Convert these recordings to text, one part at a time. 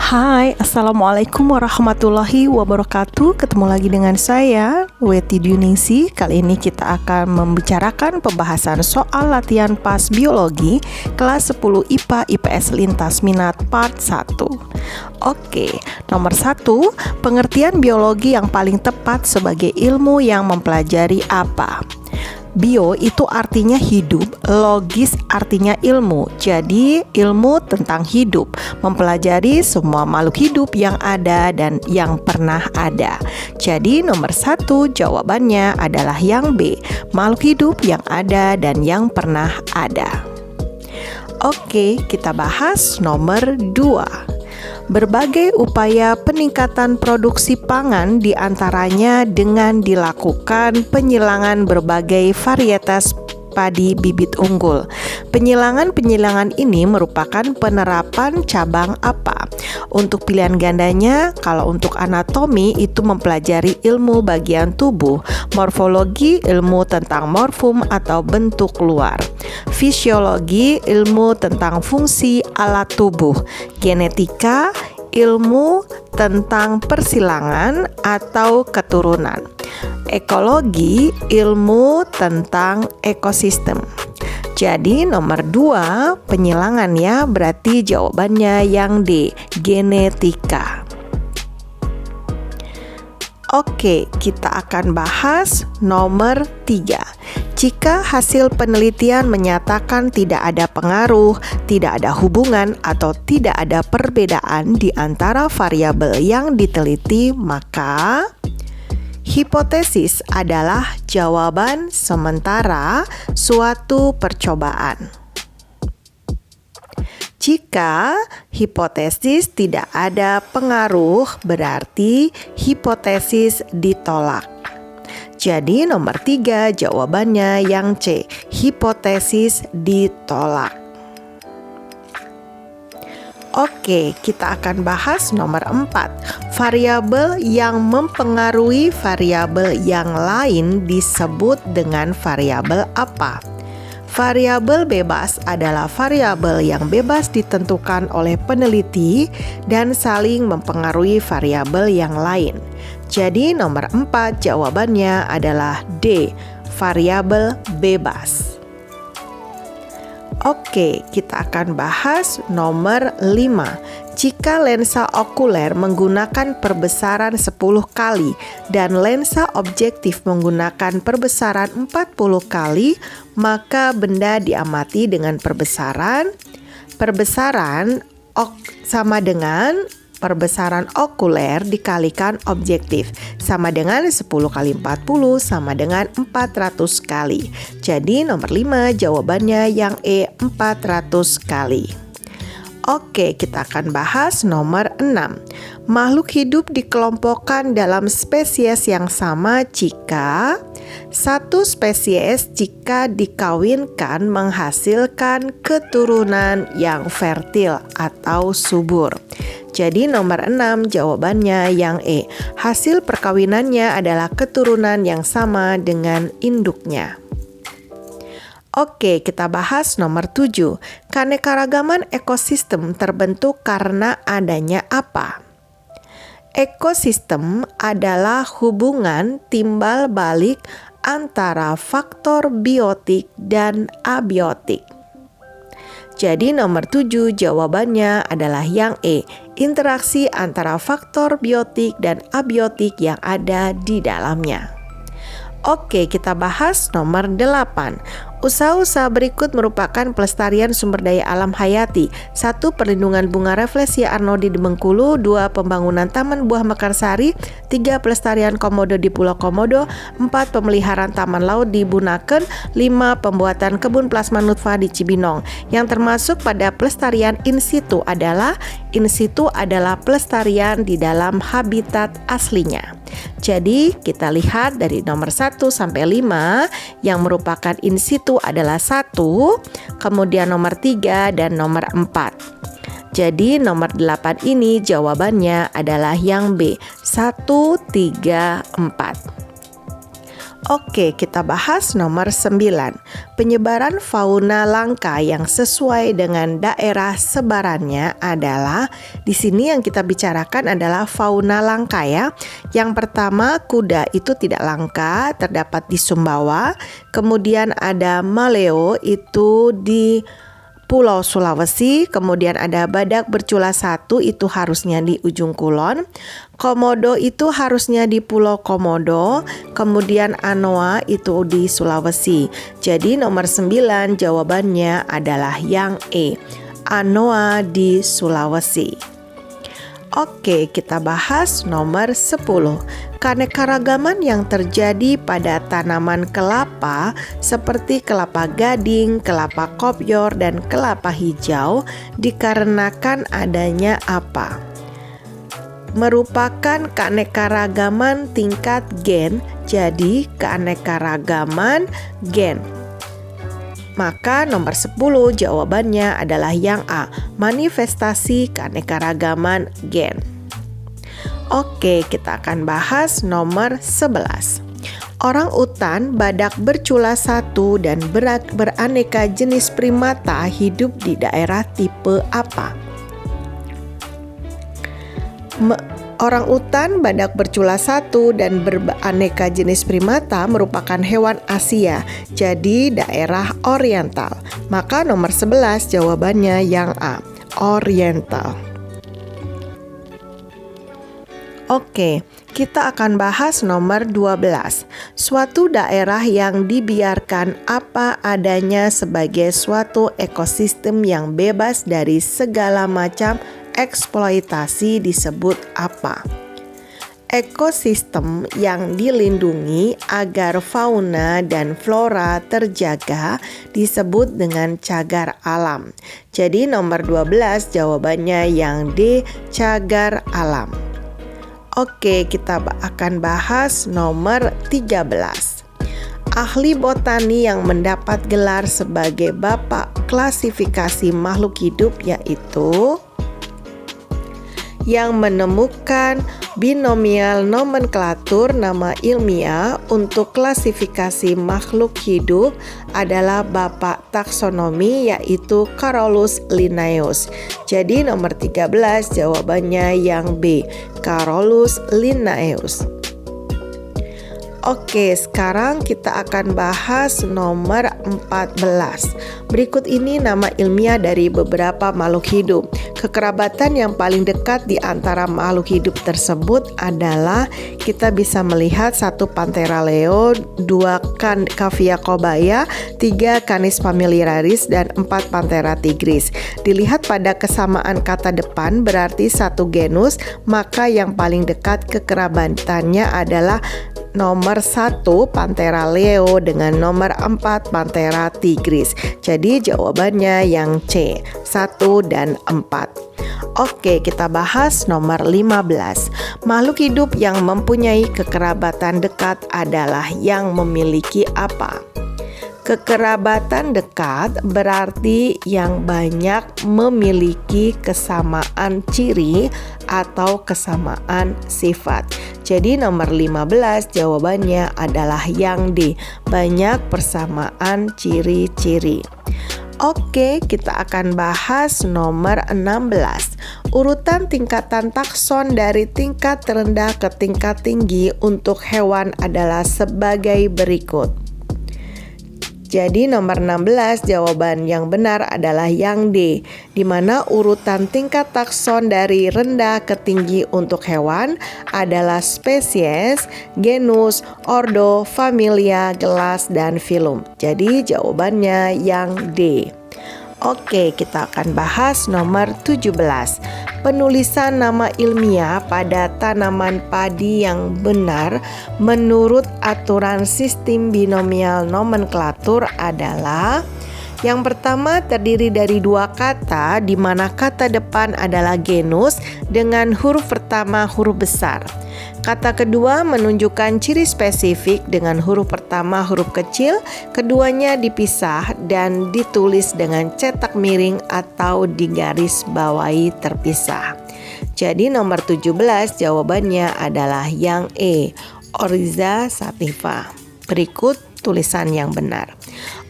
Hai, Assalamualaikum warahmatullahi wabarakatuh. Ketemu lagi dengan saya, Weti Dyuningsi. Kali ini kita akan membicarakan pembahasan soal latihan PAS Biologi kelas 10 IPA IPS Lintas Minat Part 1. Oke, nomor 1, pengertian biologi yang paling tepat sebagai ilmu yang mempelajari apa? Bio itu artinya hidup, logis artinya ilmu. Jadi ilmu tentang hidup, mempelajari semua makhluk hidup yang ada dan yang pernah ada. Jadi nomor 1 jawabannya adalah yang B, makhluk hidup yang ada dan yang pernah ada. Oke, kita bahas nomor 2. Berbagai upaya peningkatan produksi pangan diantaranya dengan dilakukan penyilangan berbagai varietas padi bibit unggul. Penyilangan ini merupakan penerapan cabang apa? Untuk pilihan gandanya, kalau untuk anatomi itu mempelajari ilmu bagian tubuh, morfologi ilmu tentang morfum atau bentuk luar, fisiologi ilmu tentang fungsi alat tubuh, genetika ilmu tentang persilangan atau keturunan, ekologi ilmu tentang ekosistem. Jadi nomor 2 penyilangan ya, berarti jawabannya yang D, genetika. Oke, kita akan bahas nomor 3. Jika hasil penelitian menyatakan tidak ada pengaruh, tidak ada hubungan, atau tidak ada perbedaan di antara variabel yang diteliti, maka hipotesis adalah jawaban sementara suatu percobaan. Jika hipotesis tidak ada pengaruh, berarti hipotesis ditolak. Jadi nomor 3 jawabannya yang C, hipotesis ditolak. Oke, kita akan bahas nomor 4. Variabel yang mempengaruhi variabel yang lain disebut dengan variabel apa? Variabel bebas adalah variabel yang bebas ditentukan oleh peneliti dan saling mempengaruhi variabel yang lain. Jadi nomor 4 jawabannya adalah D, variabel bebas. Oke, kita akan bahas nomor 5. Jika lensa okuler menggunakan perbesaran 10 kali dan lensa objektif menggunakan perbesaran 40 kali, maka benda diamati dengan perbesaran sama dengan perbesaran okuler dikalikan objektif, sama dengan 10 kali 40 sama dengan 400 kali. Jadi nomor 5 jawabannya yang E, 400 kali. Oke, kita akan bahas nomor 6. Makhluk hidup dikelompokkan dalam spesies yang sama jika satu spesies jika dikawinkan menghasilkan keturunan yang fertil atau subur. Jadi nomor 6 jawabannya yang E. Hasil perkawinannya adalah keturunan yang sama dengan induknya. Oke, kita bahas nomor 7. Keanekaragaman ekosistem terbentuk karena adanya apa? Ekosistem adalah hubungan timbal balik antara faktor biotik dan abiotik. Jadi nomor 7 jawabannya adalah yang E, interaksi antara faktor biotik dan abiotik yang ada di dalamnya. Oke, kita bahas nomor 8. Usaha-usaha berikut merupakan pelestarian sumber daya alam hayati. 1. Perlindungan bunga Rafflesia arnoldii di Bengkulu. 2. Pembangunan Taman Buah Mekarsari. 3. Pelestarian komodo di Pulau Komodo. 4. Pemeliharaan taman laut di Bunaken. 5. Pembuatan kebun plasma nutfah di Cibinong. Yang termasuk pada pelestarian in situ adalah pelestarian di dalam habitat aslinya. Jadi kita lihat dari nomor 1 sampai 5 yang merupakan in situ adalah 1, kemudian nomor 3 dan nomor 4. Jadi nomor 8 ini jawabannya adalah yang B, 1, 3, 4. Oke, kita bahas nomor 9. Penyebaran fauna langka yang sesuai dengan daerah sebarannya adalah, di sini yang kita bicarakan adalah fauna langka ya. Yang pertama, kuda itu tidak langka, terdapat di Sumbawa. Kemudian ada maleo itu di Pulau Sulawesi, kemudian ada badak bercula 1 itu harusnya di ujung kulon. Komodo itu harusnya di Pulau Komodo, kemudian anoa itu di Sulawesi. Jadi nomor 9 jawabannya adalah yang E, anoa di Sulawesi. Oke, kita bahas nomor 10. Keanekaragaman yang terjadi pada tanaman kelapa seperti kelapa gading, kelapa kopior, dan kelapa hijau dikarenakan adanya apa? Merupakan keanekaragaman tingkat gen, jadi keanekaragaman gen. Maka nomor 10 jawabannya adalah yang A, manifestasi keanekaragaman gen. Oke, kita akan bahas nomor 11. Orang utan, badak bercula 1, dan beraneka jenis primata hidup di daerah tipe apa? Orang utan, badak bercula 1, dan beraneka jenis primata merupakan hewan Asia, jadi daerah oriental. Maka nomor 11 jawabannya yang A, oriental. Oke, kita akan bahas nomor 12. Suatu daerah yang dibiarkan apa adanya sebagai suatu ekosistem yang bebas dari segala macam eksploitasi disebut apa? Ekosistem yang dilindungi agar fauna dan flora terjaga disebut dengan cagar alam. Jadi nomor 12 jawabannya yang D, cagar alam. Oke, kita akan bahas nomor 13. Ahli botani yang mendapat gelar sebagai Bapak Klasifikasi Makhluk Hidup yaitu yang menemukan binomial nomenklatur nama ilmiah untuk klasifikasi makhluk hidup adalah Bapak Taksonomi yaitu Carolus Linnaeus. Jadi nomor 13 jawabannya yang B, Carolus Linnaeus. Oke, sekarang kita akan bahas nomor 14. Berikut ini nama ilmiah dari beberapa makhluk hidup. Kekerabatan yang paling dekat di antara makhluk hidup tersebut adalah kita bisa melihat 1 Panthera leo, 2 Cavia cobaya, 3 Canis familiaris, dan 4 Panthera tigris. Dilihat pada kesamaan kata depan berarti 1 genus, maka yang paling dekat kekerabatannya adalah nomor 1 Panthera leo dengan nomor 4 Panthera tigris. Jadi jawabannya yang C, 1 dan 4. Oke, kita bahas nomor 15. Makhluk hidup yang mempunyai kekerabatan dekat adalah yang memiliki apa? Kekerabatan dekat berarti yang banyak memiliki kesamaan ciri atau kesamaan sifat. Jadi nomor 15 jawabannya adalah yang D, banyak persamaan ciri-ciri. Oke, kita akan bahas nomor 16. Urutan tingkatan takson dari tingkat terendah ke tingkat tinggi untuk hewan adalah sebagai berikut. Jadi nomor 16 jawaban yang benar adalah yang D, di mana urutan tingkat takson dari rendah ke tinggi untuk hewan adalah spesies, genus, ordo, familia, kelas, dan filum. Jadi jawabannya yang D. Oke, kita akan bahas nomor 17. Penulisan nama ilmiah pada tanaman padi yang benar menurut aturan sistem binomial nomenklatur adalah: yang pertama terdiri dari 2 kata di mana kata depan adalah genus dengan huruf pertama huruf besar. Kata kedua menunjukkan ciri spesifik dengan huruf pertama huruf kecil, keduanya dipisah dan ditulis dengan cetak miring atau digaris bawahi terpisah. Jadi nomor 17 jawabannya adalah yang E, Oryza sativa. Berikut tulisan yang benar.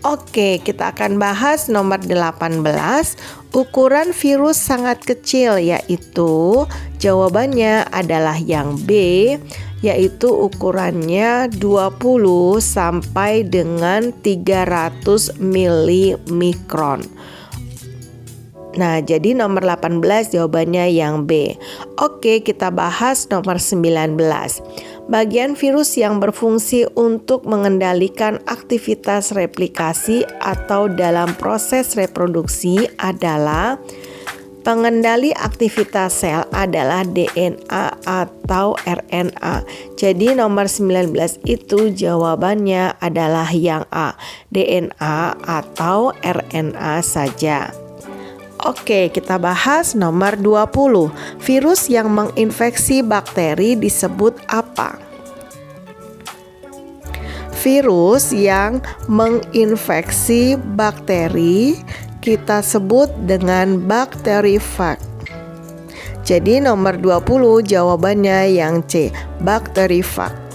Oke, kita akan bahas nomor 18. Ukuran virus sangat kecil, yaitu jawabannya adalah yang B, yaitu ukurannya 20 sampai dengan 300 milimikron. Nah, jadi nomor 18 jawabannya yang B. Oke, kita bahas nomor 19. Bagian virus yang berfungsi untuk mengendalikan aktivitas replikasi atau dalam proses reproduksi adalah pengendali aktivitas sel adalah DNA atau RNA. Jadi nomor 19 itu jawabannya adalah yang A, DNA atau RNA saja. Oke, kita bahas nomor 20. Virus yang menginfeksi bakteri disebut apa? Virus yang menginfeksi bakteri kita sebut dengan bakterifag. Jadi nomor 20 jawabannya yang C, bakterifag.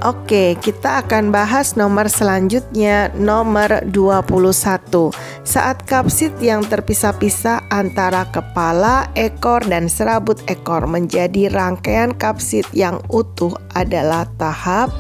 Oke, kita akan bahas nomor selanjutnya, nomor 21. Saat kapsid yang terpisah-pisah antara kepala, ekor, dan serabut ekor menjadi rangkaian kapsid yang utuh adalah tahap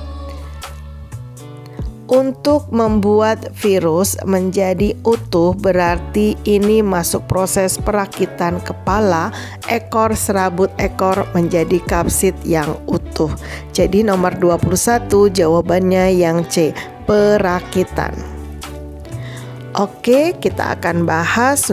untuk membuat virus menjadi utuh, berarti ini masuk proses perakitan kepala, ekor, serabut ekor menjadi kapsid yang utuh. Jadi nomor 21 jawabannya yang C, perakitan. Oke, kita akan bahas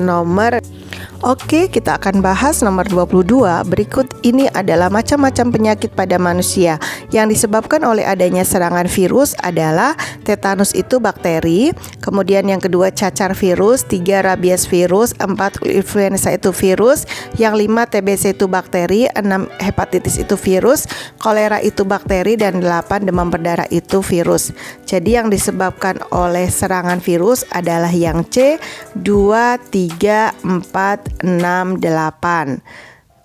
nomor 22. Berikut ini adalah macam-macam penyakit pada manusia yang disebabkan oleh adanya serangan virus adalah tetanus itu bakteri, kemudian yang kedua cacar virus, 3 rabies virus, 4 influenza itu virus, yang 5 TBC itu bakteri, 6 hepatitis itu virus, kolera itu bakteri, dan 8 demam berdarah itu virus. Jadi yang disebabkan oleh serangan virus adalah yang C, 2, 3, 4, 6, 8.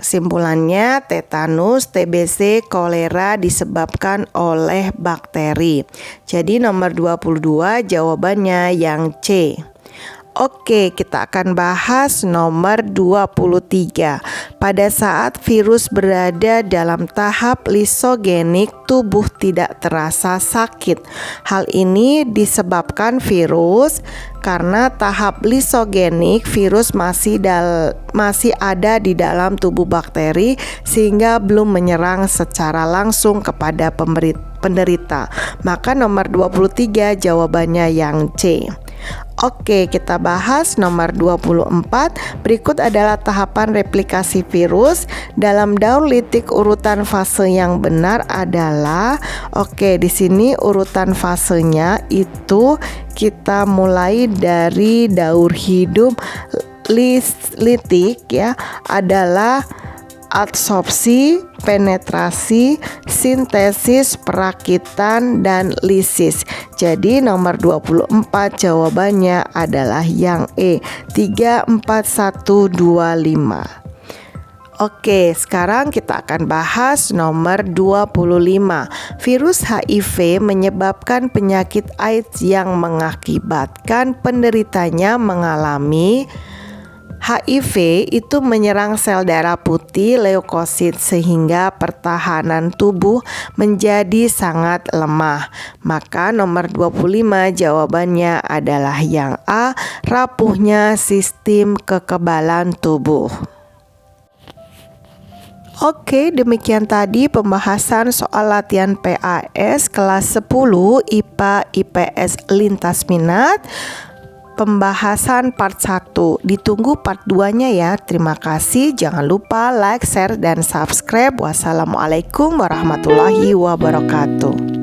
Kesimpulannya, tetanus, TBC, kolera disebabkan oleh bakteri. Jadi nomor 22 jawabannya yang C. Oke, kita akan bahas nomor 23. Pada saat virus berada dalam tahap lisogenik, tubuh tidak terasa sakit. Hal ini disebabkan virus karena tahap lisogenik virus masih ada di dalam tubuh bakteri sehingga belum menyerang secara langsung kepada penderita. Maka nomor 23 jawabannya yang C. Oke, kita bahas nomor 24. Berikut adalah tahapan replikasi virus. Dalam daur litik urutan fase yang benar adalah di sini urutan fasenya itu kita mulai dari daur hidup litik ya, adalah adsorpsi, penetrasi, sintesis, perakitan, dan lisis. Jadi nomor 24 jawabannya adalah yang E, 3, 4, 1, 2, 5. Oke, sekarang kita akan bahas nomor 25. Virus HIV menyebabkan penyakit AIDS yang mengakibatkan penderitanya mengalami HIV itu menyerang sel darah putih leukosit sehingga pertahanan tubuh menjadi sangat lemah. Maka nomor 25 jawabannya adalah yang A, rapuhnya sistem kekebalan tubuh. Oke, demikian tadi pembahasan soal latihan PAS kelas 10 IPA IPS lintas minat. Pembahasan part 1. Ditunggu part 2-nya ya. Terima kasih. Jangan lupa like, share, dan subscribe. Wassalamualaikum warahmatullahi wabarakatuh.